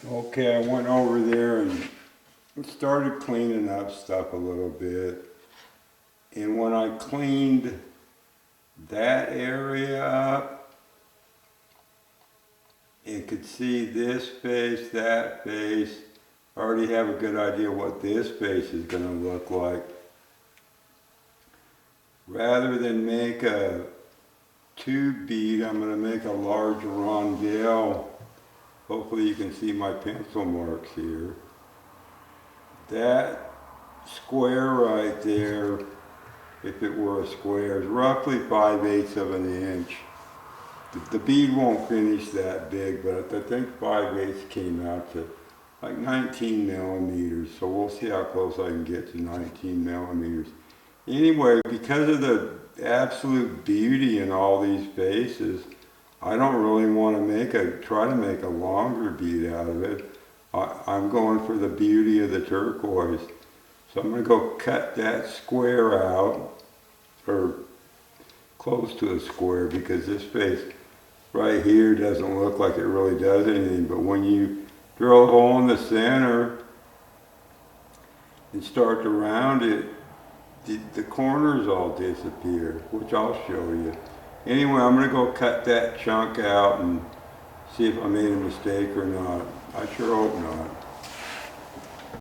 Okay, I went over there and started cleaning up stuff a little bit. And when I cleaned that area up and could see this face, that face, I already have a good idea what this face is going to look like. Rather than make a tube bead, I'm going to make a large rondelle. Hopefully you can see my pencil marks here. That square right there, if it were a square, is roughly 5/8 of an inch. The bead won't finish that big, but I think 5/8 came out to like 19 millimeters. So we'll see how close I can get to 19 millimeters. Anyway, because of the absolute beauty in all these faces, I don't really want to try to make a longer bead out of it. I'm going for the beauty of the turquoise. So I'm going to go cut that square out, or close to a square, because this face right here doesn't look like it really does anything. But when you drill a hole in the center and start to round it, the corners all disappear, which I'll show you. Anyway, I'm going to go cut that chunk out and see if I made a mistake or not. I sure hope not.